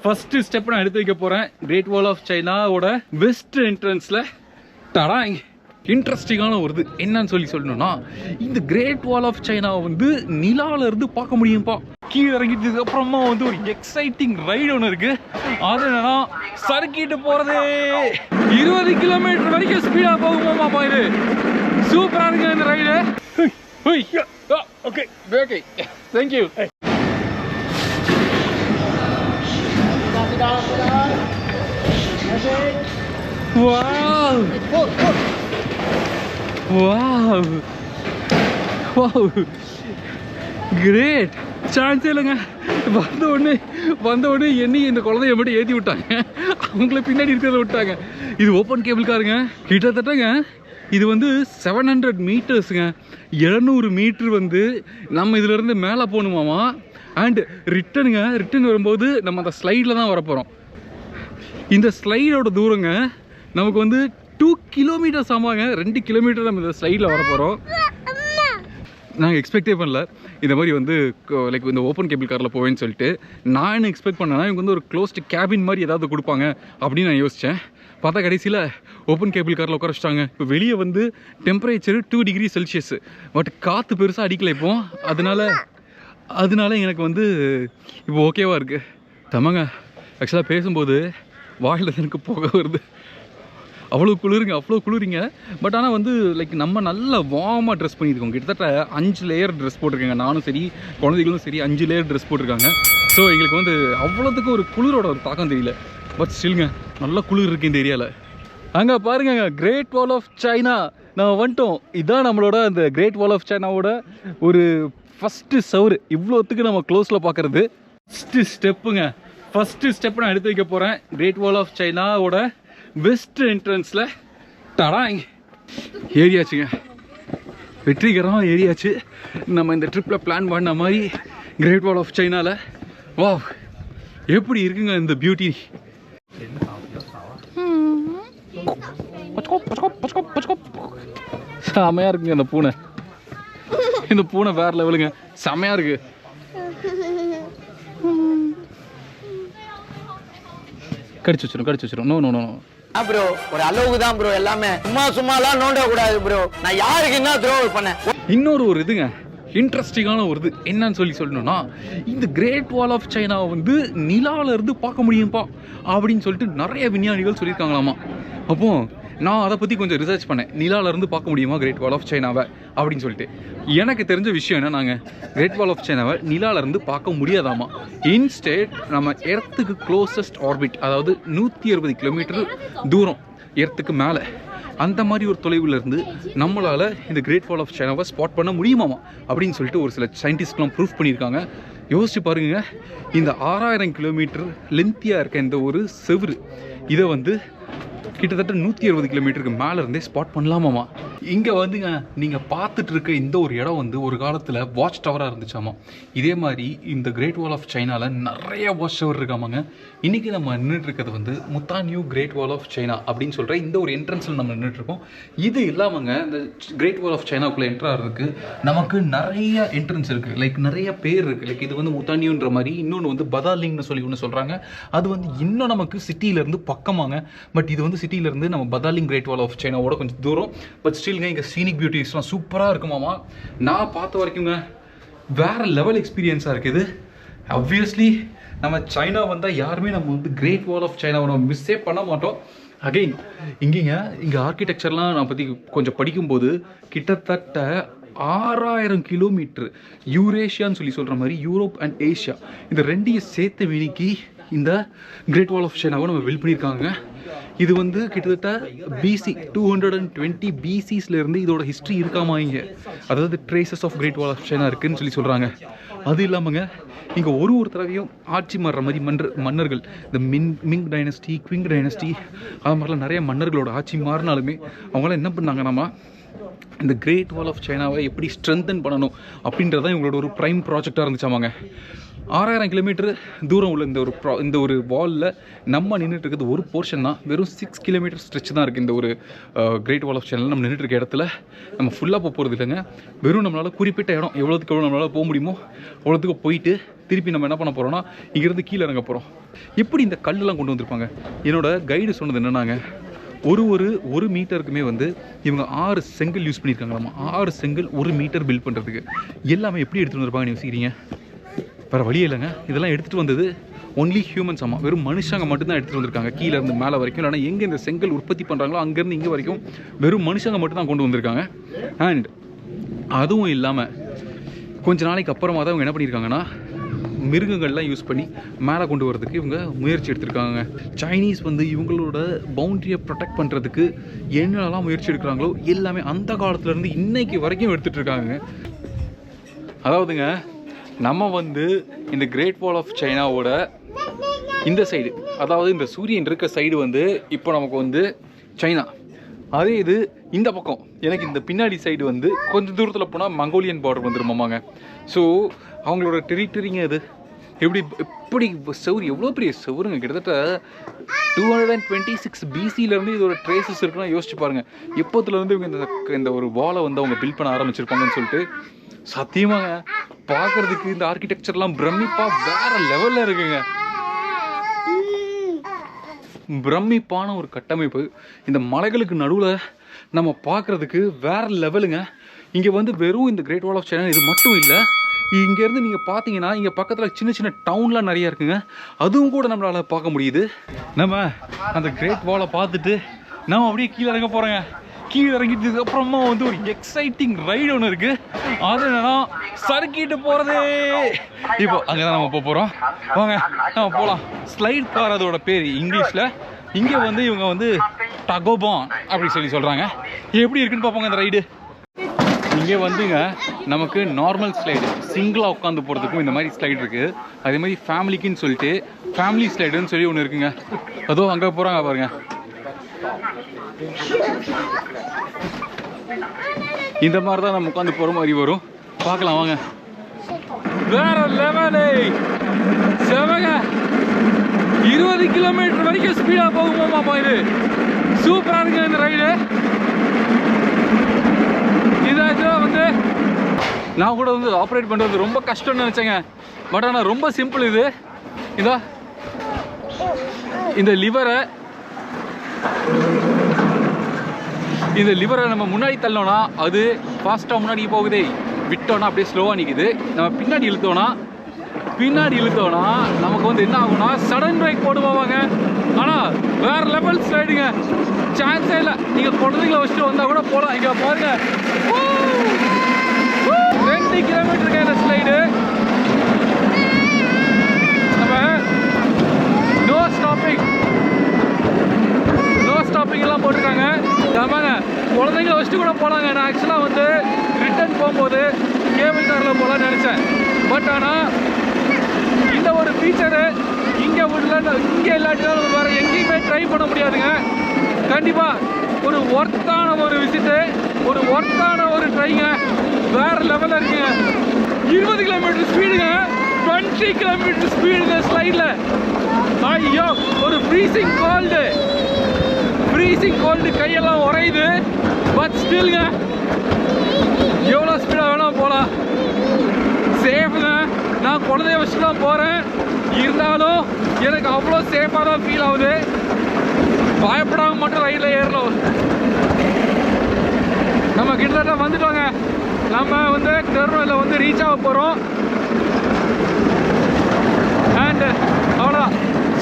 First step நான் எடுத்து வைக்க போறேன் கிரேட் வால் ஆஃப் சைனாவோட வெஸ்ட் என்ட்ரன்ஸ்ல. தடாங்க இன்ட்ரெஸ்டிங்கான ஒரு இது என்னன்னு சொல்லணும்னா, இந்த கிரேட் வால் ஆஃப் சைனாவை வந்து நிலால இருந்து பார்க்க முடியும்பா. கீழே இறங்கிட்டதுக்கு அப்புறமா வந்து ஒரு எக்ஸைட்டிங் ரைடு ஒன்று இருக்கு. அது என்னன்னா சறுக்கிட்டு போறது. 20 கிலோமீட்டர் வரைக்கும் ஸ்பீடா போகுமாப்பா. இது சூப்பரா இருக்கு இந்த ride. Okay okay thank you. Wow! Wow! Wow! Great! சான்ஸே இல்லைங்க. வந்த உடனே என்னை இந்த குழந்தைய மட்டும் ஏற்றி விட்டாங்க. அவங்கள பின்னாடி இருக்கிறத விட்டாங்க. இது ஓப்பன் கேபிள் காருங்க. கிட்டத்தட்டங்க இது வந்து 700 மீட்டர்ஸுங்க. 700 மீட்டர் வந்து நம்ம இதிலேருந்து மேலே போகணுமாமா. அண்ட் ரிட்டன் வரும்போது நம்ம அந்த ஸ்லைடில் தான் வரப்போகிறோம். இந்த ஸ்லைடோட தூரங்க நமக்கு வந்து 2 கிலோமீட்டர்ஸ் ஆமாங்க. 2 கிலோமீட்டர் நம்ம இந்த ஸ்லைடில் வர போகிறோம். நாங்கள் எக்ஸ்பெக்டே பண்ணல இந்த மாதிரி வந்து லைக் இந்த ஓப்பன் கேபிள் காரில் போவேன்னு சொல்லிட்டு. நான் என்ன எக்ஸ்பெக்ட் பண்ணேன்னா இவங்க வந்து ஒரு க்ளோஸ்டு கேபின் மாதிரி ஏதாவது கொடுப்பாங்க அப்படின்னு நான் யோசித்தேன். பார்த்தா கடைசியில் ஓப்பன் கேபிள் காரில் உட்கார வச்சிட்டாங்க. இப்போ வெளியே வந்து டெம்பரேச்சர் 2 டிகிரி செல்சியஸ். பட் காற்று பெருசாக அடிக்கலை இப்போ. அதனால எனக்கு வந்து இப்போ ஓகேவாக இருக்குது. தமாங்க ஆக்சுவலாக பேசும்போது வாயில் எனக்கு புகை வருது. அவ்வளோ குளிருங்க. பட் ஆனால் வந்து லைக் நம்ம நல்லா வார்மாக ட்ரெஸ் பண்ணியிருக்கோம். கிட்டத்தட்ட 5 லேயர் ட்ரெஸ் போட்டிருக்காங்க. நானும் சரி குழந்தைகளும் சரி 5 லேயர் ட்ரெஸ் போட்டிருக்காங்க. ஸோ எங்களுக்கு வந்து அவ்வளோத்துக்கு ஒரு குளிரோட ஒரு தாக்கம் தெரியல. பட் ஸ்டில்ங்க நல்லா குளிர் இருக்குது இந்த ஏரியாவில். அங்கே பாருங்க கிரேட் வால் ஆஃப் சைனா நம்ம வந்துட்டோம். இதுதான் நம்மளோட அந்த கிரேட் வால் ஆஃப் சைனாவோட ஒரு ஃபஸ்ட்டு சவுறு. இவ்வளோத்துக்கு நம்ம க்ளோஸில் பார்க்குறது ஃபஸ்ட்டு ஸ்டெப் நான் எடுத்து வைக்க போகிறேன் கிரேட் வால் ஆஃப் சைனாவோட வெஸ்ட் என்ட்ரன்ஸில். தடாங்க ஏரியாச்சுங்க. வெற்றிகரமாக ஏரியாச்சு. நம்ம இந்த ட்ரிப்பில் பிளான் பண்ண மாதிரி கிரேட் வால் ஆஃப் சைனாவில். வா எப்படி இருக்குங்க இந்த பியூட்டி. செமையாக இருக்குங்க இந்த பூனை வேற லெவலுங்க. செமையாக இருக்கு. கடிச்சு வச்சிரும். நோ ப்ரோ ஒரு அளவுக்கு தான் ப்ரோ. எல்லாமே சும்மாலாம் நோண்ட கூடாது ப்ரோ. நான் யாருக்கு என்ன த்ரோல் பண்ணேன். இன்னொரு இதுங்க இன்ட்ரெஸ்டிங்கான ஒரு இது என்னன்னு சொல்லணும்னா, இந்த கிரேட் வால் ஆஃப் சைனாவை வந்து நிலால இருந்து பார்க்க முடியும்பா அப்படின்னு சொல்லிட்டு நிறைய விஞ்ஞானிகள் சொல்லியிருக்காங்களாமா. அப்போ நான் அதை பற்றி கொஞ்சம் ரிசர்ச் பண்ணேன். நிலால இருந்து பார்க்க முடியுமா கிரேட் வால் ஆஃப் சைனாவை அப்படின்னு சொல்லிட்டு. எனக்கு தெரிஞ்ச விஷயம் என்ன, நாங்கள் கிரேட் வால் ஆஃப் சைனாவை நிலால இருந்து பார்க்க முடியாதாமா. இன்ஸ்டேட் நம்ம எர்த்துக்கு க்ளோசஸ்ட் ஆர்பிட், அதாவது 160 கிலோமீட்டர் தூரம் எர்த்துக்கு மேலே, அந்த மாதிரி ஒரு தொலைவில் இருந்து நம்மளால் இந்த கிரேட் வால் ஆஃப் சைனாவை ஸ்பாட் பண்ண முடியுமாமா அப்படின்னு சொல்லிட்டு ஒரு சில சயின்டிஸ்ட்லாம் ப்ரூஃப் பண்ணியிருக்காங்க. யோசிச்சு பாருங்க, இந்த 6000 கிலோமீட்டர் லென்த்தியாக இருக்க இந்த ஒரு செவுறு இதை வந்து கிட்டத்தட்ட 160 கிலோமீட்டருக்கு மேலே இருந்தே ஸ்பாட் பண்ணலாமாமா. இங்கே வந்துங்க நீங்கள் பார்த்துட்டு இருக்க இந்த ஒரு இடம் வந்து ஒரு காலத்தில் வாட்ச் டவராக இருந்துச்சாமா. இதே மாதிரி இந்த கிரேட் வால் ஆஃப் சைனாவில் நிறைய வாட்ச் டவர் இருக்காமாங்க. இன்றைக்கி நம்ம நின்றுட்டு இருக்கிறது வந்து முத்தான்யூ கிரேட் வால் ஆஃப் சைனா அப்படின்னு சொல்கிற இந்த ஒரு என்ட்ரன்ஸில் நம்ம நின்றுட்டுருக்கோம். இது இல்லாமங்க இந்த கிரேட் வால் ஆஃப் சைனாவுக்குள்ளே என்ட்ரு ஆகிறதுக்கு நமக்கு நிறைய என்ட்ரன்ஸ் இருக்குது. லைக் நிறைய பேர் இருக்குது. லைக் இது வந்து முத்தான்யூன்ற மாதிரி, இன்னொன்று வந்து பதாலிங்னு சொல்லி ஒன்று சொல்கிறாங்க. அது வந்து இன்னும் நமக்கு சிட்டியிலேருந்து பக்கமாங்க. பட் இது வந்து சிட்டியிலேருந்து நம்ம பதாலிங் கிரேட் வால் ஆஃப் சைனாவோட கொஞ்சம் தூரம். பட் ஸ்டில்ங்க இங்கே சீனிக் பியூட்டிஸ்லாம் சூப்பராக இருக்குமாமா. நான் பார்த்த வரைக்குங்க வேறு லெவல் எக்ஸ்பீரியன்ஸாக இருக்குது. ஆப்வியஸ்லி நம்ம சைனா வந்தால் யாருமே நம்ம வந்து கிரேட் வால் ஆஃப் சைனாவை நம்ம மிஸ்ஸே பண்ண மாட்டோம். அகெயின் இங்கே ஆர்கிடெக்சர்லாம் நான் பற்றி கொஞ்சம் படிக்கும்போது கிட்டத்தட்ட 6000 கிலோமீட்டர் யூரேஷியான்னு சொல்லி சொல்கிற மாதிரி யூரோப் அண்ட் ஏஷியா இந்த ரெண்டையும் சேர்த்து வினிக்கி இந்த கிரேட் வால் ஆஃப் சைனாவை நம்ம பில்ட் பண்ணியிருக்காங்க. இது வந்து கிட்டத்தட்ட பிசி 220 பிசிஸ்லேருந்து இதோட ஹிஸ்ட்ரி இருக்காமா இங்கே. அதாவது traces of great wall of China இருக்குதுன்னு சொல்லி சொல்கிறாங்க. அது இல்லாமங்க இங்கே ஒரு தடவையும் ஆட்சி மாறுற மாதிரி மன்னர்கள், இந்த மிங் டைனஸ்டி, குவிங் டைனஸ்டி, அது மாதிரிலாம் நிறைய மன்னர்களோட ஆட்சி மாறினாலுமே அவங்களாம் என்ன பண்ணாங்கன்னா இந்த கிரேட் வால் ஆஃப் சைனாவை எப்படி ஸ்ட்ரென்தன் பண்ணணும் அப்படின்றதான் இவங்களோட ஒரு ப்ரைம் ப்ராஜெக்டாக இருந்துச்சாமாங்க. 6000 கிலோமீட்டர் தூரம் உள்ள இந்த ஒரு வாலில் நம்ம நின்றுட்டு இருக்கிறது ஒரு போர்ஷன் தான். வெறும் 6 கிலோமீட்டர் ஸ்ட்ரெச் தான் இருக்குது. இந்த ஒரு கிரேட் வால் ஆஃப் சைனாவில் நம்ம நின்றுட்டு இருக்க இடத்துல நம்ம ஃபுல்லாக போகிறது இல்லைங்க. வெறும் நம்மளால் குறிப்பிட்ட இடம் எவ்வளோத்துக்கு எவ்வளோ நம்மளால் போக முடியுமோ அவ்வளோத்துக்கு போயிட்டு திருப்பி நம்ம என்ன பண்ண போகிறோம்னா இங்கேருந்து கீழே இறங்க போகிறோம். எப்படி இந்த கல்லெலாம் கொண்டு வந்திருப்பாங்க? என்னோட கைடு சொன்னது என்னன்னாங்க, ஒரு மீட்டருக்குமே வந்து இவங்க 6 செங்கல் யூஸ் பண்ணியிருக்காங்களாமா. 6 செங்கல் 1 மீட்டர் பில்ட் பண்ணுறதுக்கு. எல்லாமே எப்படி எடுத்துகிட்டு வந்திருப்பாங்க நீ யோசிக்கிறீங்க? வேறு வழியே இல்லைங்க. இதெல்லாம் எடுத்துகிட்டு வந்தது ஒன்லி ஹியூமன்ஸ். ஆமாம், வெறும் மனுஷங்க மட்டும்தான் எடுத்துகிட்டு வந்திருக்காங்க. கீழே இருந்து மேலே வரைக்கும், இல்லைனா எங்கே இந்த செங்கல் உற்பத்தி பண்ணுறாங்களோ அங்கேருந்து இங்கே வரைக்கும் வெறும் மனுஷங்க மட்டும்தான் கொண்டு வந்திருக்காங்க. அண்ட் அதுவும் இல்லாமல் கொஞ்ச நாளைக்கு அப்புறமா தான் இவங்க என்ன பண்ணியிருக்காங்கன்னா மிருகங்கள்லாம் யூஸ் பண்ணி மேலே கொண்டு வரதுக்கு இவங்க முயற்சி எடுத்திருக்காங்க. சைனீஸ் வந்து இவங்களோட பவுண்டரியை ப்ரொடெக்ட் பண்ணுறதுக்கு என்னென்னலாம் முயற்சி எடுக்கிறாங்களோ எல்லாமே அந்த காலத்துலேருந்து இன்னைக்கு வரைக்கும் எடுத்துகிட்டு இருக்காங்க. அதாவதுங்க, நம்ம வந்து இந்த கிரேட் வால் ஆஃப் சைனாவோட இந்த சைடு, அதாவது இந்த சூரியன் இருக்க சைடு வந்து இப்போ நமக்கு வந்து சைனா. அதே இது இந்த பக்கம் எனக்கு இந்த பின்னாடி சைடு வந்து கொஞ்சம் தூரத்தில் போனால் மங்கோலியன் பார்டர் வந்துருமாமாங்க. ஸோ அவங்களோட டெரிட்டரிங்க இது எப்படி செவுரு, எவ்வளோ பெரிய செவுருங்க. கிட்டத்தட்ட 226 BCலேருந்து இதோட ட்ரேசஸ் இருக்குன்னா யோசிச்சு பாருங்கள். எப்போத்துலேருந்து இவங்க இந்த ஒரு வாலை வந்து அவங்க பில்ட் பண்ண ஆரம்பிச்சிருப்பாங்கன்னு சொல்லிட்டு. சத்தியமாங்க பார்க்கறதுக்கு இந்த ஆர்கிடெக்சர்லாம் பிரமிப்பாக வேற லெவலில் இருக்குங்க. பிரமிப்பான ஒரு கட்டமைப்பு இந்த மலைகளுக்கு நடுவில் நம்ம பார்க்குறதுக்கு வேற லெவலுங்க. இங்கே வந்து வெறும் இந்த கிரேட் வால் ஆஃப் சைனா இது மட்டும் இல்லை. இங்கேருந்து நீங்கள் பார்த்தீங்கன்னா இங்கே பக்கத்தில் சின்ன சின்ன டவுன்லாம் நிறையா இருக்குங்க. அதுவும் கூட நம்மளால் பார்க்க முடியுது. நம்ம அந்த கிரேட் வாலை பார்த்துட்டு நம்ம அப்படியே கீழே இறங்க போகிறோங்க. கீழே இறங்கிட்டதுக்கு அப்புறமா வந்து ஒரு எக்ஸைட்டிங் ரைடு ஒன்று இருக்குது. அது என்னன்னா சறுக்கிட்டு போகிறது. இப்போ அங்கே தான் நம்ம போகிறோம். வாங்க நம்ம போகலாம். ஸ்லைட் கார் அதோட பேர் இங்கிலீஷில். இங்கே வந்து இவங்க வந்து டகோபான் அப்படி சொல்கிறாங்க. எப்படி இருக்குன்னு பார்ப்போங்க இந்த ரைடு. இங்கே வந்துங்க நமக்கு நார்மல் ஸ்லைடு, சிங்கிளாக உட்காந்து போகிறதுக்கும் இந்த மாதிரி ஸ்லைடு இருக்குது. அதே மாதிரி ஃபேமிலிக்குன்னு சொல்லிட்டு ஃபேமிலி ஸ்லைடுன்னு சொல்லி ஒன்று இருக்குங்க. அதோ அங்கே போகிறாங்க பாருங்க. இந்த மாதிரி தான் நம்ம உட்காந்து போகிற மாதிரி வரும். பார்க்கலாம் வாங்க. வேற லெவலே செவங்க. 20 கிலோமீட்டர் வரைக்கும் ஸ்பீடாக போகுமாப்பா. இது சூப்பராக இருக்குங்க இந்த ரைடு. இதாச்சும் வந்து நான் கூட வந்து ஆப்ரேட் பண்ணுறது ரொம்ப கஷ்டம்னு நினச்சேங்க. பட் ஆனால் ரொம்ப சிம்பிள். இது இதோ இந்த லிவரை நம்ம முன்னாடி தள்ளோன்னா அது ஃபாஸ்ட்டாக முன்னாடி போகுதே, விட்டோன்னா அப்படியே ஸ்லோவாக நிற்குது. நம்ம பின்னாடி இழுத்தோன்னா நமக்கு வந்து என்ன ஆகும்னா சடன் பிரேக் போடுவாங்க. ஆனால் வேற லெவல் ஸ்லைடுங்க, சான்ஸே இல்லை. நீங்கள் குழந்தைங்களை வச்சுட்டு வந்தால் கூட போகலாம். இங்கே பாருங்க 2 கிலோமீட்டருக்கு இந்த ஸ்லைடு. நம்ம நோ ஸ்டாப்பிங் எல்லாம் போட்டிருக்காங்க. ஆமாங்க, குழந்தைங்களை வச்சுட்டு கூட போகலாங்க. நான் ஆக்சுவலாக வந்து ரிட்டர்ன் போகும்போது கேபிள் காரில் போகலான்னு நினச்சேன். பட் ஆனால் இந்த ஒரு ஃபீச்சரு இங்கே இல்லாட்டினாலும் வேறு எங்கேயுமே ட்ரை பண்ண முடியாதுங்க. கண்டிப்பாக ஒரு ஒர்த்தான ஒரு விசிட்டு, ஒரு ஒர்த்தான ஒரு ட்ரைங்க. வேறு லெவலில் இருக்குங்க. 20 கிலோமீட்டர் ஸ்பீடுங்க, 20 கிலோமீட்டர் ஸ்பீடுங்க ஸ்லைடில். ஐயோ, ஒரு ஃப்ரீசிங் கோல்டு கையெல்லாம் உறையுது. பட் ஸ்டில்ங்க எவ்வளோ ஸ்பீடாக வேணால் போகலாம். சேஃபுங்க. நான் குழந்தைய வச்சு தான் போகிறேன். இருந்தாலும் எனக்கு அவ்வளோ சேஃபாக தான் ஃபீல் ஆகுது. பயப்படாமல் மட்டும் ரைடில் ஏறணும். நம்ம கிட்டத்தட்ட வந்துட்டோங்க. நம்ம வந்து டெர்மினலில் வந்து ரீச் ஆக போகிறோம். அண்ட் அவ்வளோதான்.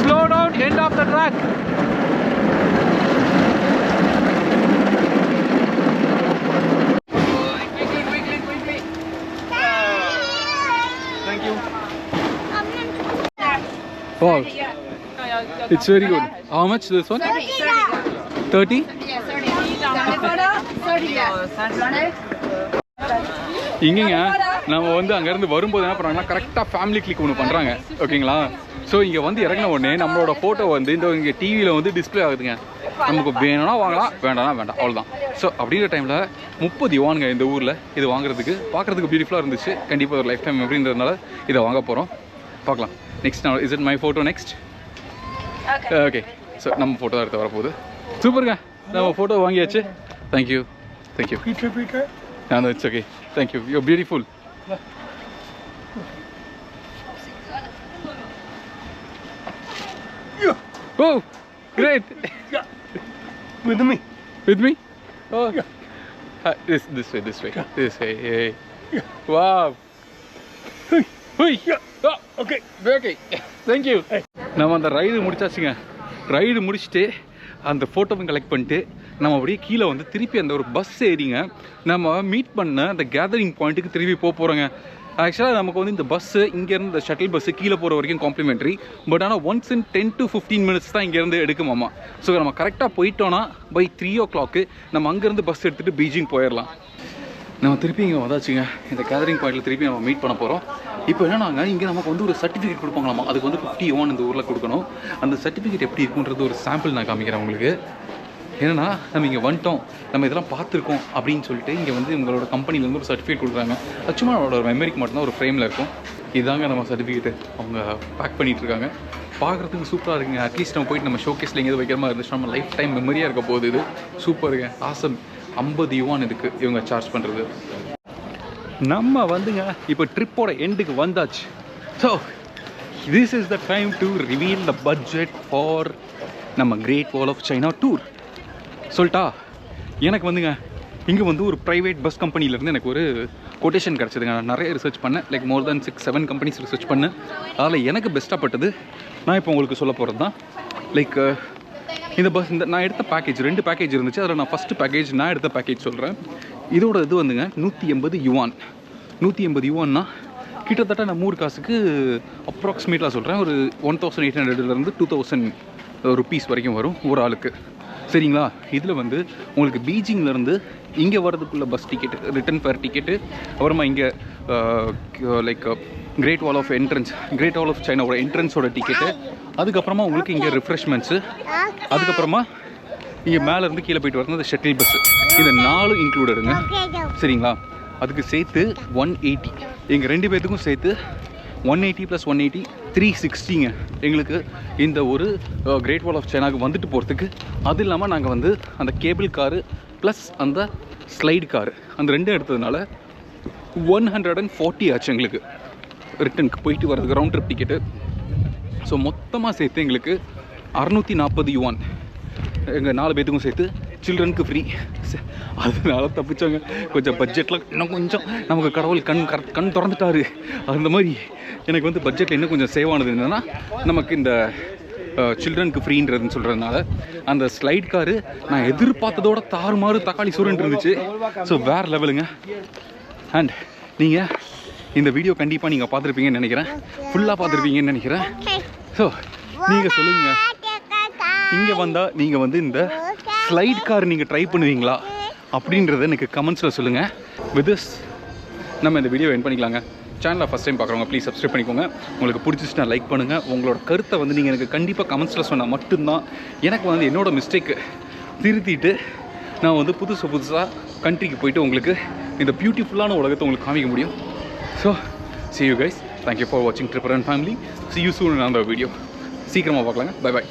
Slow down, end of the track. Wow, it's very good. How much this one? 30? Yeah, 30. இங்கேங்க நம்ம வந்து அங்கேருந்து வரும்போது என்ன பண்ணுறாங்கன்னா கரெக்டாக ஃபேமிலி கிளிக் ஒன்று பண்ணுறாங்க. ஓகேங்களா? ஸோ இங்கே வந்து இறங்கின உடனே நம்மளோட ஃபோட்டோ வந்து இந்த இங்கே டிவியில் வந்து டிஸ்பிளே ஆகுதுங்க. நமக்கு வேணும்னா வாங்கலாம், வேண்டாம்னா வேண்டாம், அவ்வளோதான். ஸோ அப்படிங்கிற டைமில் 30 யுவானுங்க இந்த ஊரில் இது வாங்குறதுக்கு. பார்க்குறதுக்கு பியூட்டிஃபுல்லாக இருந்துச்சு. கண்டிப்பாக ஒரு லைஃப் டைம் அப்படின்றதுனால இதை வாங்க போகிறோம். பார்க்கலாம். நெக்ஸ்ட் நான் is it my photo next? Okay, so நம்ம ஃபோட்டோ தான் எடுத்து வரப்போகுது. சூப்பருங்க, நம்ம ஃபோட்டோ வாங்கியாச்சு. Thank you thank you. No, it's okay. Thank you. You're beautiful. Yeah. Oh, great. Yeah. With me. With me? Oh. Yeah. This way. Yeah. This way. Hey. Yeah. Wow. Hey. Hey. Yeah. Oh, Okay. okay. Thank you. Hey. நம்ம அந்த ride முடிச்சாச்சுங்க. Ride முடிச்சுட்டு அந்த ஃபோட்டோவை collect பண்ணிட்டு நம்ம அப்படியே கீழே வந்து திருப்பி அந்த ஒரு பஸ் ஏறிங்க நம்ம மீட் பண்ண அந்த கேதரிங் பாயிண்ட்டுக்கு திருப்பி போகிறோங்க. ஆக்சுவலாக நமக்கு வந்து இந்த பஸ்ஸு இங்கேருந்து இந்த ஷட்டில் பஸ்ஸு கீழே போகிற வரைக்கும் காம்ப்ளிமெண்ட்ரி. பட் ஆனால் ஒன்ஸ் இன் 10 to 15 minutes தான் இங்கேருந்து எடுக்குமாமா. ஸோ நம்ம கரெக்டாக போயிட்டோன்னா பை 3 o'clock நம்ம அங்கேருந்து பஸ் எடுத்துகிட்டு பீஜிங் போயிடலாம். நம்ம திருப்பி இங்கே வந்தாச்சுங்க. இந்த கேதரிங் பாயிண்ட்டில் திருப்பி நம்ம மீட் பண்ண போகிறோம். இப்போ என்னன்னாங்க, இங்கே நமக்கு வந்து ஒரு சர்டிஃபிகேட் கொடுப்பாங்களாமா. அதுக்கு வந்து 50 yuan இந்த ஊரில் கொடுக்கணும். அந்த சர்டிஃபிகேட் எப்படி இருக்குன்றது ஒரு சாம்பிள் நான் காமிக்கிறேன் உங்களுக்கு. ஏன்னா நம்ம இங்கே வந்துட்டோம், நம்ம இதெல்லாம் பார்த்துருக்கோம் அப்படின்னு சொல்லிட்டு இங்கே வந்து உங்களோட கம்பெனிலேருந்து ஒரு சர்டிஃபிகேட் கொடுக்குறாங்க. சும்மா அவரோட ஒரு மெமரிக்கு மட்டும்தான் ஒரு ஃப்ரேமில் இருக்கும். இதுதாங்க நம்ம சர்டிஃபிகேட்டு அவங்க பேக் பண்ணிகிட்டு இருக்காங்க. பார்க்குறதுக்கு சூப்பராக இருக்குங்க. அட்லீஸ்ட் நம்ம போயிட்டு நம்ம ஷோகேஸில் எங்கேயாவது வைக்கிற மாதிரி இருந்துச்சு, நம்ம லைஃப் டைம் மெமரியாக இருக்க போகுது. இது சூப்பருங்க, ஆசம். 50 yuan இதுக்கு இவங்க சார்ஜ் பண்ணுறது. நம்ம வந்துங்க இப்போ ட்ரிப்போட எண்டுக்கு வந்தாச்சு. So this is the time to reveal the budget for நம்ம great wall of China tour. சொல்லிட்டா, எனக்கு வந்துங்க இங்கே வந்து ஒரு ப்ரைவேட் பஸ் கம்பெனிலேருந்து எனக்கு ஒரு கொட்டேஷன் கிடச்சிதுங்க. நான் நிறைய ரிசர்ச் பண்ணேன், லைக் மோர் தேன் 6-7 கம்பெனிஸ் ரிசர்ச் பண்ணேன். அதில் எனக்கு பெஸ்ட்டாக பட்டது நான் இப்போ உங்களுக்கு சொல்ல போகிறது தான். லைக் இந்த பஸ் இந்த நான் எடுத்த பேக்கேஜ் 2 பேக்கேஜ் இருந்துச்சு. அதில் நான் ஃபஸ்ட்டு பேக்கேஜ் நான் எடுத்த பேக்கேஜ் சொல்கிறேன். இதோட இது வந்துங்க 180 yuan. 180 yuanனா கிட்டத்தட்ட நம்ம ஊர் காசுக்கு அப்ராக்சிமேட்டாக சொல்கிறேன் ஒரு 1800 2000 rupees வரைக்கும் வரும் ஒரு ஆளுக்கு. சரிங்களா? இதில் வந்து உங்களுக்கு பீஜிங்லேருந்து இங்கே வர்றதுக்குள்ள bus ticket, return fare ticket, அப்புறமா இங்கே லைக் கிரேட் வால் ஆஃப் சைனாவோட என்ட்ரன்ஸோட டிக்கெட்டு, அதுக்கப்புறமா உங்களுக்கு இங்கே ரிஃப்ரெஷ்மெண்ட்ஸு, அதுக்கப்புறமா இங்கே மேலேருந்து கீழே போயிட்டு வரணும் அந்த ஷட்டில் பஸ்ஸு. இந்த 4 இன்க்ளூடடுங்க. சரிங்களா? அதுக்கு சேர்த்து 180. எங்கள் 2 பேர்த்துக்கும் சேர்த்து 180 + 180 360ங்க எங்களுக்கு இந்த ஒரு கிரேட் வால் ஆஃப் சைனாவுக்கு வந்துட்டு போகிறதுக்கு. அது இல்லாமல் நாங்கள் வந்து அந்த கேபிள் காரு ப்ளஸ் அந்த ஸ்லைடு காரு அந்த 2 எடுத்ததுனால 140 ஆச்சு எங்களுக்கு ரிட்டனுக்கு போயிட்டு வர்றதுக்கு ரவுண்ட் ட்ரிப் டிக்கெட்டு. ஸோ மொத்தமாக சேர்த்து எங்களுக்கு 640 yuan எங்கள் 4 பேத்துக்கும் சேர்த்து. சில்ட்ரனுக்கு ஃப்ரீ. அதனால தப்பிச்சாங்க. கொஞ்சம் பட்ஜெட்டில் இன்னும் கொஞ்சம் நமக்கு கடவுள் கண் திறந்துட்டாரு. அந்த மாதிரி எனக்கு வந்து பட்ஜெட்டில் இன்னும் கொஞ்சம் சேவ் ஆனது என்னென்னா, நமக்கு இந்த சில்ட்ரனுக்கு ஃப்ரீன்றதுன்னு சொல்கிறதுனால அந்த ஸ்லைட் காரு நான் எதிர்பார்த்ததோட தாறுமாறு தக்காளி சூரன் இருந்துச்சு. ஸோ வேறு லெவலுங்க. அண்ட் நீங்கள் இந்த வீடியோ கண்டிப்பாக நீங்கள் பார்த்துருப்பீங்கன்னு நினைக்கிறேன், ஃபுல்லாக பார்த்துருப்பீங்கன்னு நினைக்கிறேன். ஸோ நீங்கள் சொல்லுங்கள், இங்கே வந்தால் நீங்கள் வந்து இந்த ஸ்லைட் கார் நீங்கள் ட்ரை பண்ணுவீங்களா அப்படின்றத எனக்கு கமெண்ட்ஸில் சொல்லுங்கள். வித் திஸ் நம்ம இந்த வீடியோ எண்ட் பண்ணிக்கலாங்க. சேனலை ஃபஸ்ட் டைம் பார்க்குறவங்க ப்ளீஸ் சப்ஸ்கிரைப் பண்ணிக்கோங்க. உங்களுக்கு பிடிச்சிச்சுன்னா லைக் பண்ணுங்கள். உங்களோட கருத்தை வந்து நீங்கள் எனக்கு கண்டிப்பாக கமெண்ட்ஸில் சொன்னால் மட்டும்தான் எனக்கு வந்து என்னோடய மிஸ்டேக்கு திருத்திட்டு நான் வந்து புதுசாக கண்ட்ரிக்கு போயிட்டு உங்களுக்கு இந்த பியூட்டிஃபுல்லான உலகத்தை உங்களுக்கு காமிக்க முடியும். So see you guys. Thank you for watching Tripper and Family. See you soon in another video. சீக்கிரமாக பார்க்கலாங்க. Bye bye.